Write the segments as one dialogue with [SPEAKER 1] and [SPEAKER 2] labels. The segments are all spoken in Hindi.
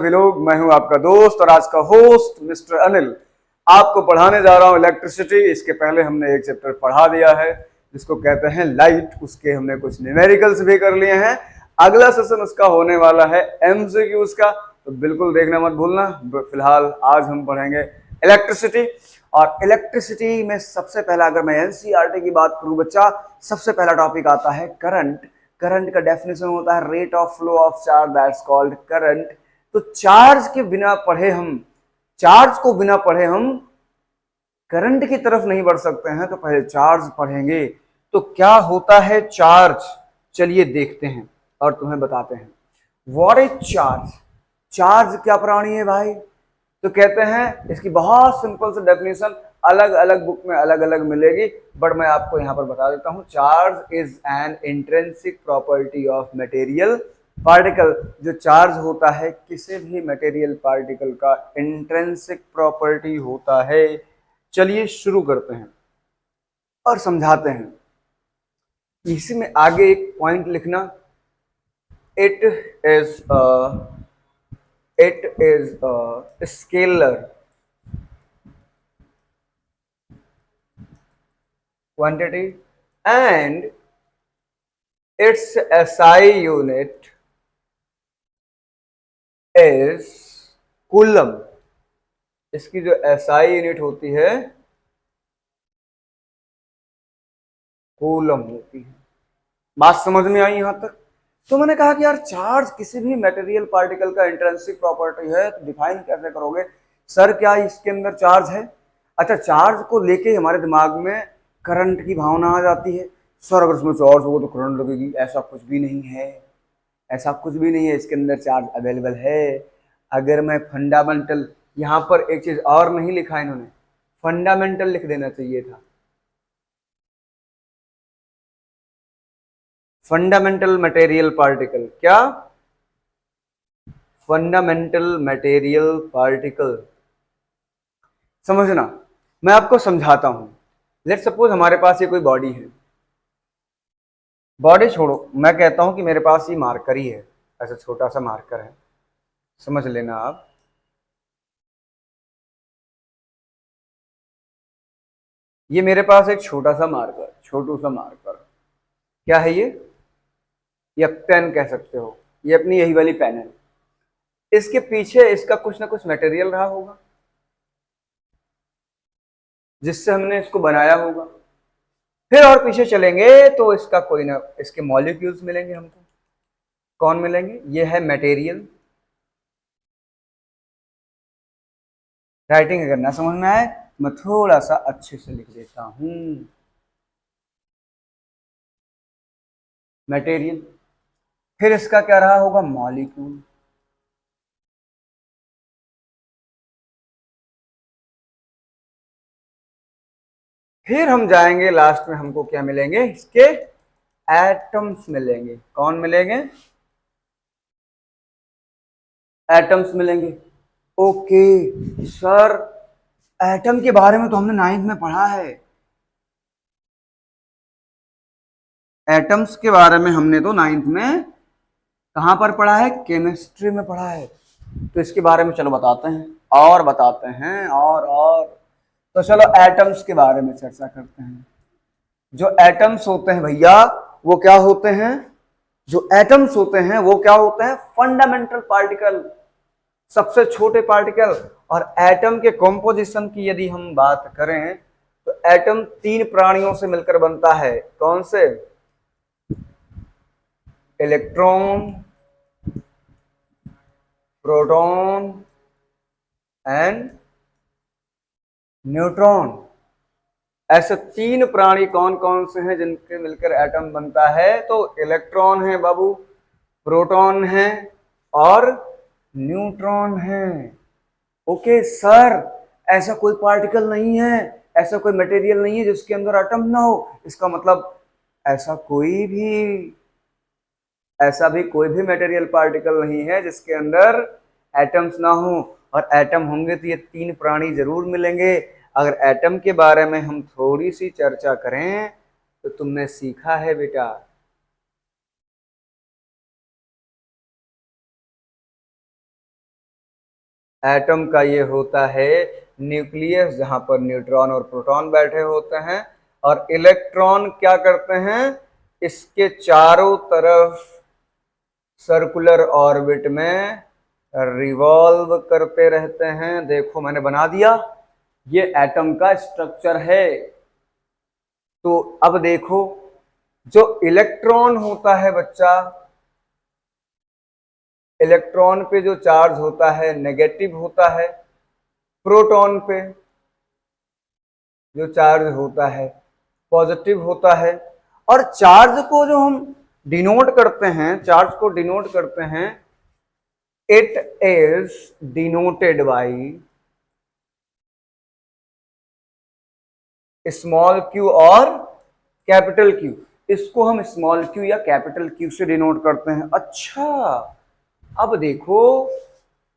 [SPEAKER 1] सभी लोग, मैं हूं आपका दोस्त और आज का होस्ट मिस्टर अनिल। आपको पढ़ाने जा रहा हूं इलेक्ट्रिसिटी। इसके पहले हमने एक चैप्टर पढ़ा दिया है जिसको कहते हैं लाइट। उसके हमने कुछ न्यूमेरिकल्स भी कर लिए हैं। अगला सेशन उसका होने वाला है एमसीक्यूज का, तो बिल्कुल देखना मत भूलना। फिलहाल आज हम पढ़ेंगे इलेक्ट्रिसिटी। और इलेक्ट्रिसिटी में सबसे पहला, अगर मैं एनसीईआरटी की बात करूं बच्चा, सबसे पहला टॉपिक आता है करंट। करंट का डेफिनेशन होता है rate of flow of charge, that's called current. तो चार्ज के बिना पढ़े हम, चार्ज को बिना पढ़े हम करंट की तरफ नहीं बढ़ सकते हैं, तो पहले चार्ज पढ़ेंगे। तो क्या होता है चार्ज, चलिए देखते हैं और तुम्हें बताते हैं। What is charge? चार्ज क्या प्राणी है भाई? तो कहते हैं इसकी बहुत सिंपल सी डेफिनेशन अलग अलग बुक में अलग अलग मिलेगी, बट मैं आपको यहां पर बता देता हूं। Charge is an intrinsic property of material particle. जो चार्ज होता है किसी भी मटेरियल पार्टिकल का इंट्रिंसिक प्रॉपर्टी होता है। चलिए शुरू करते हैं और समझाते हैं। इसी में आगे एक पॉइंट लिखना, it is a scalar quantity and its SI unit is coulomb. इसकी जो SI यूनिट होती है कूलम होती है। बात समझ में आई यहां तक? तो मैंने कहा कि यार चार्ज किसी भी मटेरियल पार्टिकल का इंट्रिंसिक प्रॉपर्टी है, तो डिफाइन कैसे करोगे सर? क्या इसके अंदर चार्ज है? अच्छा, चार्ज को लेके हमारे दिमाग में करंट की भावना आ जाती है। सर अगर उसमें चार्ज होगा तो करंट लगेगी, ऐसा कुछ भी नहीं है। ऐसा कुछ भी नहीं है, इसके अंदर चार्ज अवेलेबल है। अगर मैं फंडामेंटल, यहाँ पर एक चीज और नहीं लिखा इन्होंने, फंडामेंटल लिख देना चाहिए था। फंडामेंटल मटेरियल पार्टिकल, क्या? Fundamental material particle. समझना, मैं आपको समझाता हूं। लेट्स सपोज हमारे पास ये कोई बॉडी है। बॉडी छोड़ो, मैं कहता हूं कि मेरे पास ये मार्कर ही है, ऐसा छोटा सा मार्कर है, समझ लेना आप। ये मेरे पास एक छोटा सा मार्कर, छोटू सा मार्कर, क्या है ये? पेन कह सकते हो। ये अपनी यही वाली पेन है। इसके पीछे इसका कुछ ना कुछ मटेरियल रहा होगा जिससे हमने इसको बनाया होगा। फिर और पीछे चलेंगे तो इसका कोई ना, इसके मॉलिक्यूल्स मिलेंगे हमको। कौन मिलेंगे? ये है मटेरियल। राइटिंग अगर ना समझ में आए, मैं थोड़ा सा अच्छे से लिख देता हूं। मटेरियल, फिर इसका क्या रहा होगा? मॉलिक्यूल। फिर हम जाएंगे लास्ट में, हमको क्या मिलेंगे? इसके एटम्स मिलेंगे। कौन मिलेंगे? एटम्स मिलेंगे। ओके सर, एटम के बारे में तो हमने 9th में पढ़ा है। एटम्स के बारे में हमने तो 9th में कहां पर पढ़ा है? केमिस्ट्री में पढ़ा है। तो इसके बारे में चलो बताते हैं, और बताते हैं और तो चलो एटम्स के बारे में चर्चा करते हैं। जो एटम्स होते हैं भैया, वो क्या होते हैं? जो एटम्स होते हैं वो क्या होते हैं? फंडामेंटल पार्टिकल, सबसे छोटे पार्टिकल। और एटम के कॉम्पोजिशन की यदि हम बात करें तो एटम 3 प्राणियों से मिलकर बनता है। कौन से? Electron, proton and neutron. ऐसे 3 प्राणी कौन कौन से हैं जिनके मिलकर एटम बनता है? तो इलेक्ट्रॉन है बाबू, प्रोटॉन है और न्यूट्रॉन है। ओके सर, ऐसा कोई पार्टिकल नहीं है, ऐसा कोई मटेरियल नहीं है जिसके अंदर एटम ना हो। इसका मतलब ऐसा कोई भी, ऐसा भी कोई भी मटेरियल पार्टिकल नहीं है जिसके अंदर एटम्स ना हो। और एटम होंगे तो ये 3 प्राणी जरूर मिलेंगे। अगर एटम के बारे में हम थोड़ी सी चर्चा करें तो तुमने सीखा है बेटा, एटम का ये होता है न्यूक्लियस, जहां पर न्यूट्रॉन और प्रोटॉन बैठे होते हैं, और इलेक्ट्रॉन क्या करते हैं, इसके चारों तरफ सर्कुलर ऑर्बिट में रिवॉल्व करते रहते हैं। देखो मैंने बना दिया, ये एटम का स्ट्रक्चर है। तो अब देखो, जो इलेक्ट्रॉन होता है बच्चा, इलेक्ट्रॉन पे जो चार्ज होता है नेगेटिव होता है, प्रोटॉन पे जो चार्ज होता है पॉजिटिव होता है। और चार्ज को जो हम डिनोट करते हैं, चार्ज को डिनोट करते हैं, it is denoted by small Q और कैपिटल क्यू। इसको हम स्मॉल क्यू या कैपिटल क्यू से डिनोट करते हैं। अच्छा, अब देखो,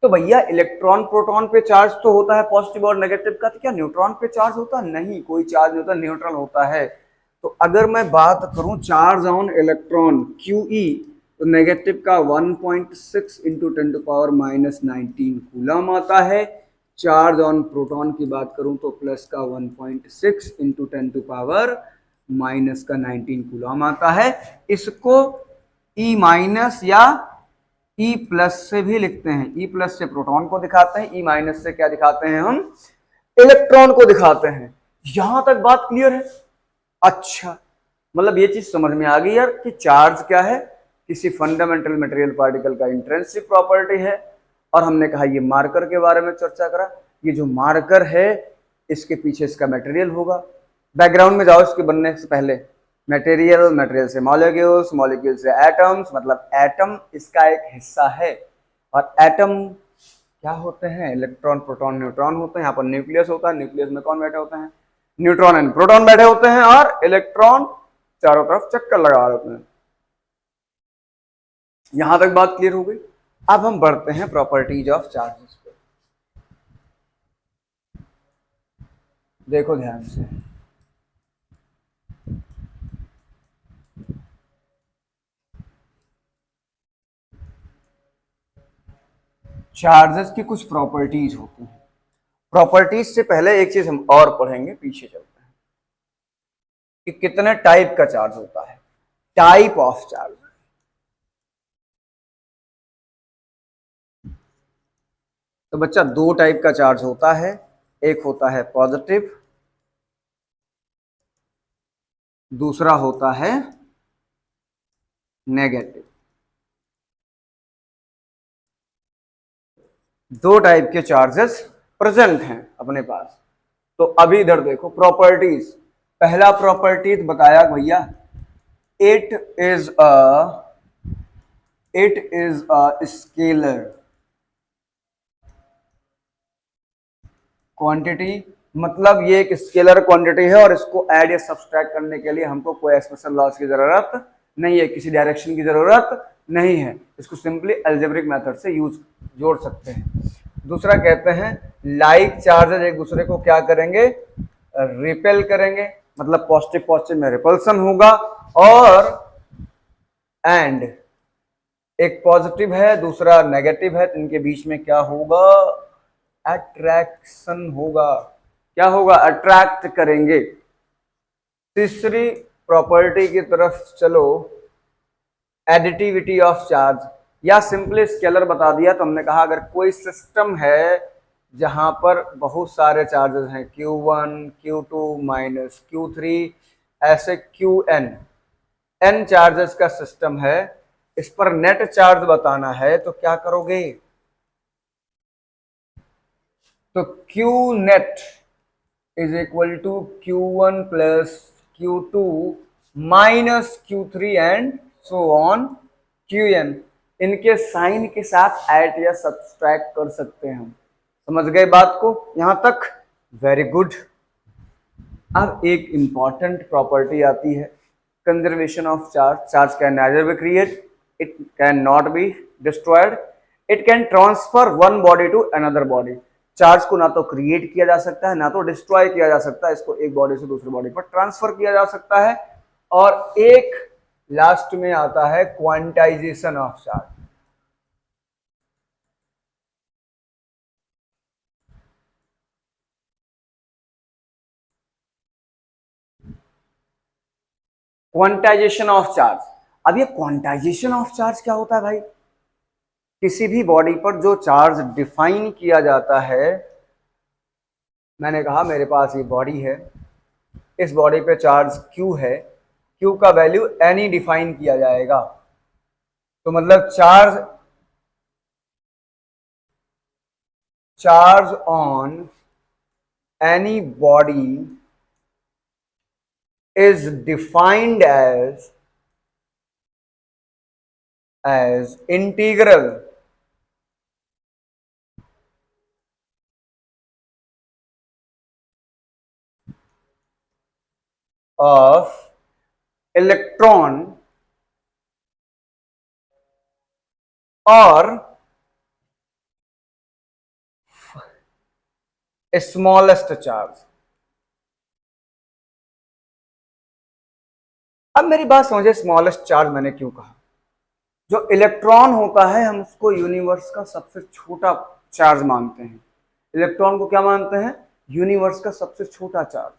[SPEAKER 1] तो भैया इलेक्ट्रॉन प्रोटॉन पे चार्ज तो होता है पॉजिटिव और नेगेटिव का, तो क्या न्यूट्रॉन पे चार्ज होता है? नहीं, कोई चार्ज नहीं होता, न्यूट्रल होता है। तो अगर मैं बात करूं चार्ज ऑन इलेक्ट्रॉन QE, तो नेगेटिव का 1.6 इंटू 10⁻⁻19 कूलम आता है। चार्ज ऑन प्रोटॉन की बात करूं तो प्लस का 1.6 इंटू 10⁻⁻19 कूलम आता है। इसको E माइनस या E प्लस से भी लिखते हैं। E प्लस से प्रोटॉन को दिखाते हैं, E माइनस से क्या दिखाते हैं हम, इलेक्ट्रॉन को दिखाते हैं। यहां तक बात क्लियर है? अच्छा, मतलब ये चीज समझ में आ गई यार कि चार्ज क्या है, किसी फंडामेंटल मटेरियल पार्टिकल का इंट्रिंसिक प्रॉपर्टी है। और हमने कहा ये मार्कर के बारे में चर्चा करा, ये जो मार्कर है इसके पीछे इसका मटेरियल होगा। बैकग्राउंड में जाओ इसके बनने से पहले, मटेरियल, मटेरियल से मॉलिक्यूल्स, मॉलिक्यूल से एटम्स, मतलब एटम इसका एक हिस्सा है। और एटम क्या होते हैं, इलेक्ट्रॉन प्रोटॉन न्यूट्रॉन होते हैं। यहाँ पर न्यूक्लियस होता है, न्यूक्लियस में कौन बैठे होते हैं, न्यूट्रॉन एंड प्रोटॉन बैठे होते हैं, और इलेक्ट्रॉन चारों तरफ चक्कर लगा रहे होते हैं। यहां तक बात क्लियर हो गई। अब हम बढ़ते हैं प्रॉपर्टीज ऑफ चार्जेस पे। देखो ध्यान से, चार्जेस की कुछ प्रॉपर्टीज होती हैं। प्रॉपर्टीज से पहले एक चीज हम और पढ़ेंगे, पीछे चलते हैं, कि कितने टाइप का चार्ज होता है, टाइप ऑफ चार्ज। तो बच्चा दो टाइप का चार्ज होता है, एक होता है पॉजिटिव, दूसरा होता है नेगेटिव। दो टाइप के चार्जेस प्रेजेंट हैं अपने पास। तो अभी इधर देखो प्रॉपर्टीज। पहला प्रॉपर्टी बताया भैया, it is a scalar quantity. मतलब ये एक स्केलर क्वांटिटी है, और इसको ऐड या सब्सट्रैक्ट करने के लिए हमको कोई स्पेशल लॉस की जरूरत नहीं है, किसी डायरेक्शन की जरूरत नहीं है। इसको सिंपली अलजेब्रिक मेथड से जोड़ सकते हैं। दूसरा कहते हैं लाइक चार्जेस एक दूसरे को क्या करेंगे, रिपेल करेंगे, मतलब पॉजिटिव पॉजिटिव में रिपल्सन होगा। और एंड एक पॉजिटिव है दूसरा नेगेटिव है, तो इनके बीच में क्या होगा, अट्रैक्शन होगा। क्या होगा, अट्रैक्ट करेंगे। तीसरी प्रॉपर्टी की तरफ चलो, एडिटिविटी ऑफ चार्ज, या सिंपली स्केलर बता दिया। तो हमने कहा अगर कोई सिस्टम है जहां पर बहुत सारे चार्जेस हैं, Q1 Q2 माइनस Q3 ऐसे Qn चार्जेस का सिस्टम है, इस पर नेट चार्ज बताना है तो क्या करोगे, तो Q net is equal to Q1 plus Q2 minus Q3 and so on Qn। इनके साइन के साथ ऐड या सब्सट्रैक्ट कर सकते हैं हम। समझ गए बात को यहां तक? Very good. अब एक इंपॉर्टेंट प्रॉपर्टी आती है, conservation of charge. Charge can neither be created, it can not be destroyed, it can transfer one body to another body. Charge को ना तो क्रिएट किया जा सकता है ना तो डिस्ट्रॉय किया जा सकता है, इसको एक बॉडी से दूसरी बॉडी पर ट्रांसफर किया जा सकता है। और एक लास्ट में आता है quantization of charge. Quantization of charge. अब ये क्वांटाइजेशन ऑफ चार्ज क्या होता है भाई? किसी भी बॉडी पर जो चार्ज डिफाइन किया जाता है, मैंने कहा मेरे पास ये बॉडी है, इस बॉडी पे चार्ज Q है, Q का वैल्यू N डिफाइन किया जाएगा। तो मतलब charge on any body is defined as integral of electron or smallest charge। अब मेरी बात समझे, स्मॉलेस्ट चार्ज मैंने क्यों कहा? जो इलेक्ट्रॉन होता है हम उसको यूनिवर्स का सबसे छोटा चार्ज मानते हैं। इलेक्ट्रॉन को क्या मानते हैं? यूनिवर्स का सबसे छोटा चार्ज।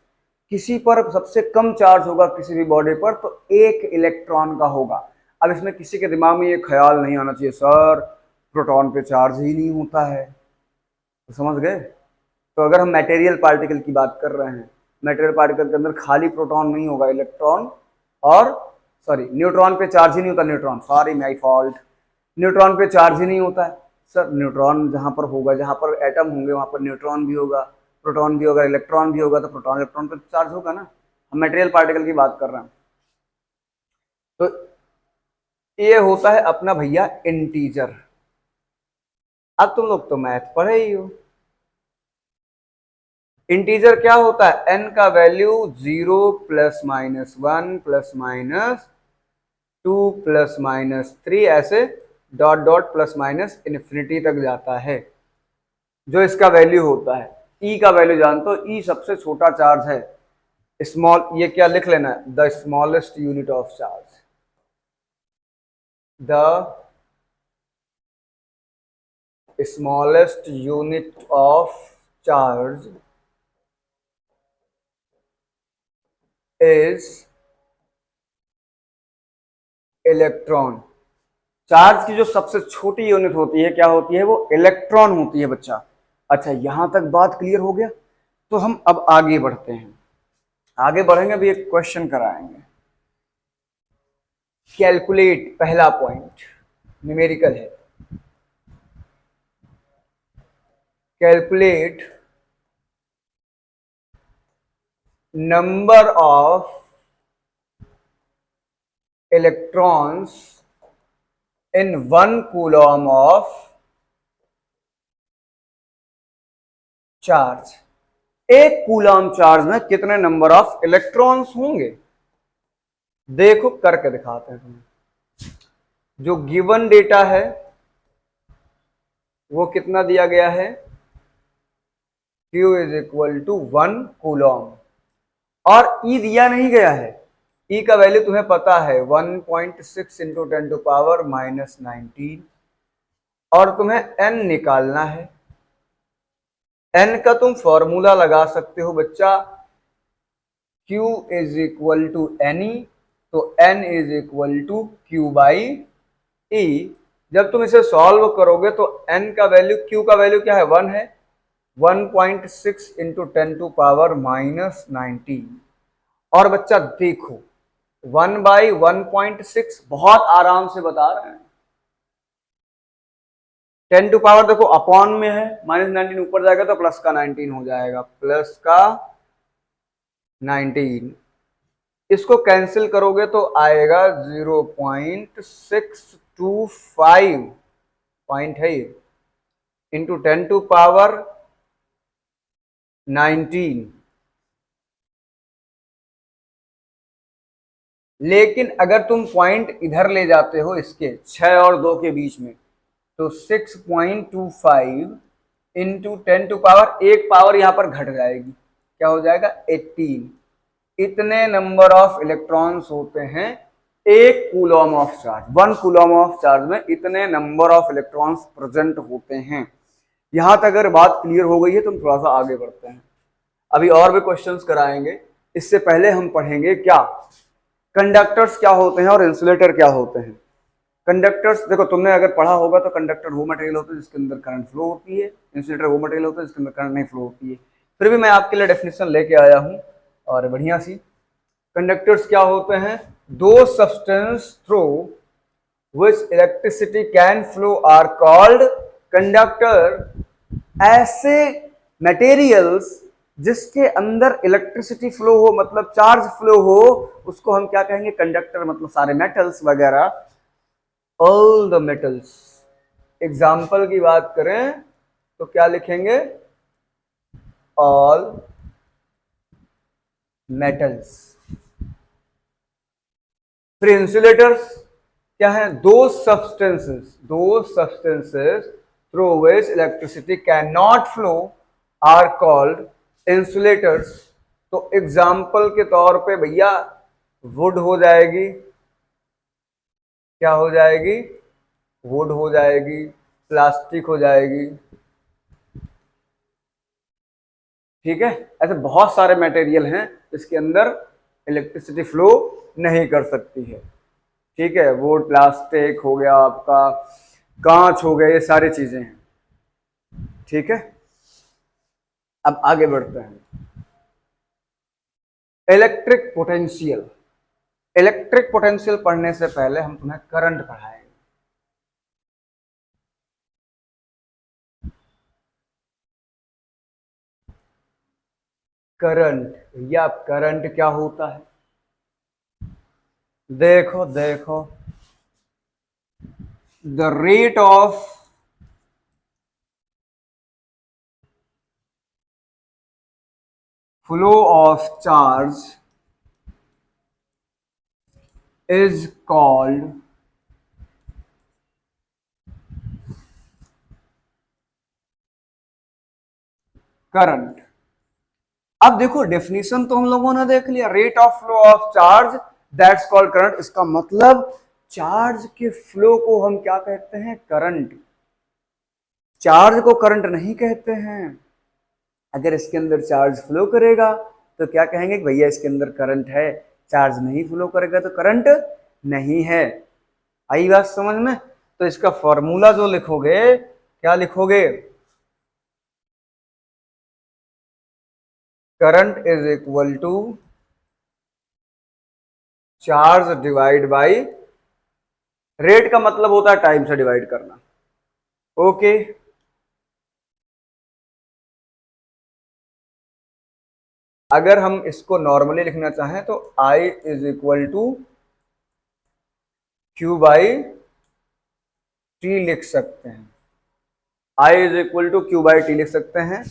[SPEAKER 1] किसी पर सबसे कम चार्ज होगा किसी भी बॉडी पर तो एक इलेक्ट्रॉन का होगा। अब इसमें किसी के दिमाग में ये ख्याल नहीं आना चाहिए सर प्रोटॉन पे चार्ज ही नहीं होता है, तो समझ गए? तो अगर हम मटेरियल पार्टिकल की बात कर रहे हैं, मटेरियल पार्टिकल के अंदर खाली प्रोटॉन नहीं होगा, इलेक्ट्रॉन और न्यूट्रॉन पे चार्ज ही नहीं होता। Neutron, sorry my fault, neutron पे चार्ज ही नहीं होता है। सर न्यूट्रॉन जहां पर होगा, जहां पर एटम होंगे वहां पर न्यूट्रॉन भी होगा, प्रोटॉन भी होगा, इलेक्ट्रॉन भी होगा, तो प्रोटॉन इलेक्ट्रॉन पे चार्ज होगा ना। हम मटेरियल पार्टिकल की बात कर रहे हैं। तो ये होता है अपना भैया इंटीजर। अब तुम लोग तो मैथ पढ़े ही हो। इंटीजर क्या होता है? n का value 0 plus minus 1 plus minus 2 plus minus 3 ऐसे dot dot plus minus infinity तक जाता है, जो इसका वैल्यू होता है। E का वैल्यू जानते हो? E सबसे छोटा चार्ज है। स्मॉल, ये क्या लिख लेना है? The smallest unit of charge, the smallest unit of charge is electron. Charge की जो सबसे छोटी यूनिट होती है क्या होती है? वो इलेक्ट्रॉन होती है बच्चा। अच्छा, यहां तक बात क्लियर हो गया? तो हम अब आगे बढ़ते हैं। आगे बढ़ेंगे, अभी एक क्वेश्चन कराएंगे। कैलकुलेट, पहला पॉइंट न्यूमेरिकल है। Calculate number of electrons in 1 Coulomb of charge. एक कूलॉम चार्ज में कितने नंबर ऑफ इलेक्ट्रॉन्स होंगे? देखो करके दिखाते हैं तुम्हें। जो गिवन डेटा है वो कितना दिया गया है? Q is equal to 1 coulomb, और E दिया नहीं गया है। E का वैल्यू तुम्हें पता है 1.6 इंटू 10 टू पावर माइनस 19, और तुम्हें N निकालना है। N का तुम फॉर्मूला लगा सकते हो बच्चा, Q is equal to NE, तो N is equal to Q by E। जब तुम इसे सॉल्व करोगे तो N का वैल्यू, Q का वैल्यू क्या है? 1 है, 1.6 इंटू 10 टू पावर माइनस 19। और बच्चा देखो 1 बाई 1.6 बहुत आराम से बता रहे हैं। 10 टू पावर देखो अपॉन में है, माइनस 19 ऊपर जाएगा तो प्लस का 19 हो जाएगा, प्लस का 19। इसको कैंसिल करोगे तो आएगा 0.625 पॉइंट है ये, इंटू 10 टू पावर 19। लेकिन अगर तुम पॉइंट इधर ले जाते हो इसके 6 और 2 के बीच में, तो 6.25 इंटू 10 टू पावर, एक पावर यहां पर घट जाएगी, क्या हो जाएगा? 18। इतने नंबर ऑफ इलेक्ट्रॉन्स होते हैं एक Coulomb of charge. 1 Coulomb of charge में इतने नंबर ऑफ इलेक्ट्रॉन्स प्रेजेंट होते हैं। यहां तक अगर बात क्लियर हो गई है तो हम थोड़ा सा आगे बढ़ते हैं। अभी और भी क्वेश्चंस कराएंगे, इससे पहले हम पढ़ेंगे क्या? कंडक्टर्स क्या होते हैं और इंसुलेटर क्या होते हैं। कंडक्टर्स देखो, तुमने अगर पढ़ा होगा तो कंडक्टर वो मटेरियल होता है जिसके अंदर करंट फ्लो होती है, इंसुलेटर वो मटेरियल होता है जिसके अंदर करंट नहीं फ्लो होती है। फिर भी मैं आपके लिए डेफिनेशन लेके आया हूँ और बढ़िया सी। कंडक्टर्स क्या होते हैं? Those substance through which electricity can flow are called conductor. ऐसे मटेरियल्स जिसके अंदर इलेक्ट्रिसिटी फ्लो हो, मतलब चार्ज फ्लो हो, उसको हम क्या कहेंगे? कंडक्टर। मतलब सारे मेटल्स वगैरह, ऑल द मेटल्स। एग्जाम्पल की बात करें तो क्या लिखेंगे? All metals. फिर इंसुलेटर्स क्या है? Those substances through which electricity can not flow are called insulators. तो एग्जाम्पल के तौर पे भैया वुड हो जाएगी, क्या हो जाएगी? वुड हो जाएगी, प्लास्टिक हो जाएगी, ठीक है। ऐसे बहुत सारे मटेरियल हैं जिसके अंदर इलेक्ट्रिसिटी फ्लो नहीं कर सकती है, ठीक है। वुड, प्लास्टिक हो गया आपका, कांच हो गया, ये सारी चीजें हैं, ठीक है। अब आगे बढ़ते हैं। Electric potential. इलेक्ट्रिक पोटेंशियल पढ़ने से पहले हम तुम्हें करंट पढ़ाएंगे। करंट, या करंट क्या होता है? देखो देखो, the rate of flow of charge is called current. अब देखो, डेफिनेशन तो हम लोगों ने देख लिया, rate of flow of charge that's called current. इसका मतलब चार्ज के फ्लो को हम क्या कहते हैं? करंट। चार्ज को करंट नहीं कहते हैं। अगर इसके अंदर चार्ज फ्लो करेगा तो क्या कहेंगे कि भैया इसके अंदर करंट है। चार्ज नहीं फ्लो करेगा तो करंट नहीं है। आई बात समझ में? तो इसका फॉर्मूला जो लिखोगे, क्या लिखोगे? Current is equal to charge divide by rate. का मतलब होता है टाइम से डिवाइड करना, ओके। अगर हम इसको नॉर्मली लिखना चाहें तो I is equal to Q by T लिख सकते हैं। I is equal to Q by T लिख सकते हैं।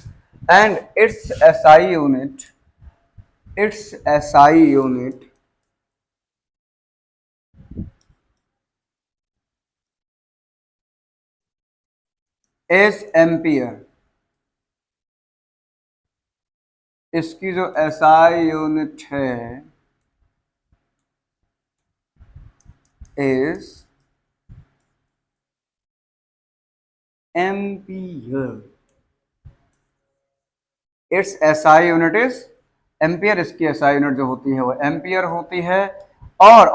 [SPEAKER 1] And it's SI unit, it's SI unit is ampere. इसकी जो एसआई यूनिट है is ampere. It's SI unit is ampere. इसकी एसआई यूनिट जो होती है वो एम्पियर होती है। और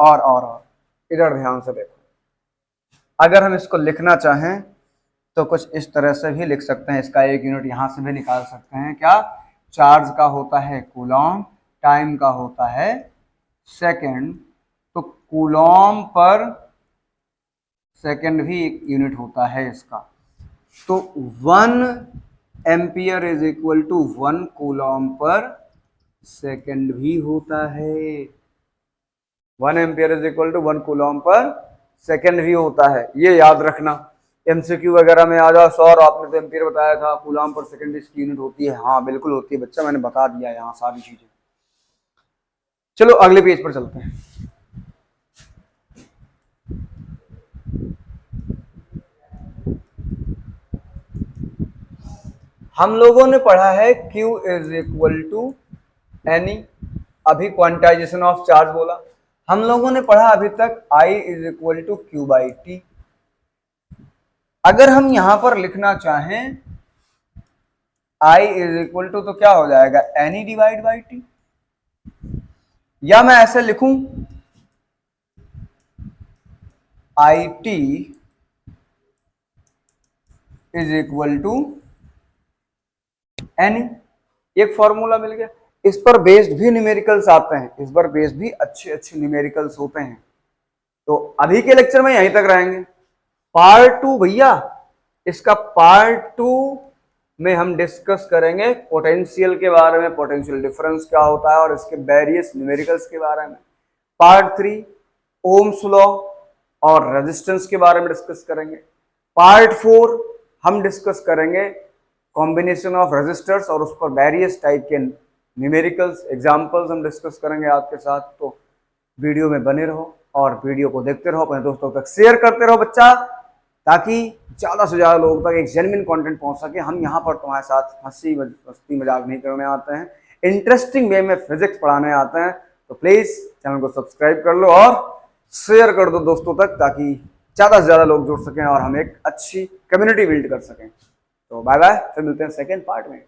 [SPEAKER 1] इधर ध्यान से देखो, अगर हम इसको लिखना चाहें तो कुछ इस तरह से भी लिख सकते हैं। इसका एक यूनिट यहां से भी निकाल सकते हैं। क्या? चार्ज का होता है कूलॉम, टाइम का होता है सेकंड। तो कूलॉम पर सेकंड भी एक यूनिट होता है इसका। तो 1 ampere is equal to 1 coulomb per second भी होता है। 1 ampere is equal to 1 coulomb per second भी होता है। ये याद रखना, एमसीक्यू वगैरह में आ जाओ, सर आपने तो एम्पियर बताया था, कूलॉम पर सेकंड इसकी यूनिट होती है। हाँ बिल्कुल होती है बच्चा, मैंने बता दिया यहाँ सारी चीजें। चलो अगले पेज पर चलते हैं। हम लोगों ने पढ़ा है Q is equal to NE. अभी क्वांटाइजेशन ऑफ चार्ज बोला। हम लोगों ने पढ़ा अभी तक I is equal to Q by T. अगर हम यहां पर लिखना चाहें I इज इक्वल टू, तो क्या हो जाएगा? NE divide by T. या मैं ऐसे लिखूं IT is equal to NE, एक फॉर्मूला मिल गया। इस पर बेस्ड भी न्यूमेरिकल्स आते हैं, इस पर बेस्ड भी अच्छे अच्छे न्यूमेरिकल्स होते हैं। तो अभी के लेक्चर में यहीं तक रहेंगे। पार्ट 2 भैया, इसका पार्ट 2 में हम डिस्कस करेंगे पोटेंशियल के बारे में, पोटेंशियल डिफरेंस क्या होता है और इसके वेरियस न्यूमेरिकल्स के बारे में। पार्ट 3 ओम्स लॉ और रेजिस्टेंस के बारे में डिस्कस करेंगे। पार्ट 4 हम डिस्कस करेंगे कॉम्बिनेशन ऑफ रेजिस्टर्स और उस पर वेरियस टाइप के न्यूमेरिकल्स एग्जांपल्स हम डिस्कस करेंगे आपके साथ। तो वीडियो में बने रहो और वीडियो को देखते रहो, अपने दोस्तों तक शेयर करते रहो बच्चा, ताकि ज़्यादा से ज़्यादा लोगों तक एक जेन्युइन कंटेंट पहुंच सके। हम यहाँ पर तुम्हारे साथ हंसी मस्ती मजाक नहीं करने आते हैं, इंटरेस्टिंग वे में फिजिक्स पढ़ाने आते हैं। तो प्लीज़ चैनल को सब्सक्राइब कर लो और शेयर कर दो दोस्तों तक, ताकि ज़्यादा से ज़्यादा लोग जुड़ सकें और हम एक अच्छी कम्युनिटी बिल्ड कर सकें। तो बाय बाय, फिर मिलते हैं सेकेंड पार्ट में।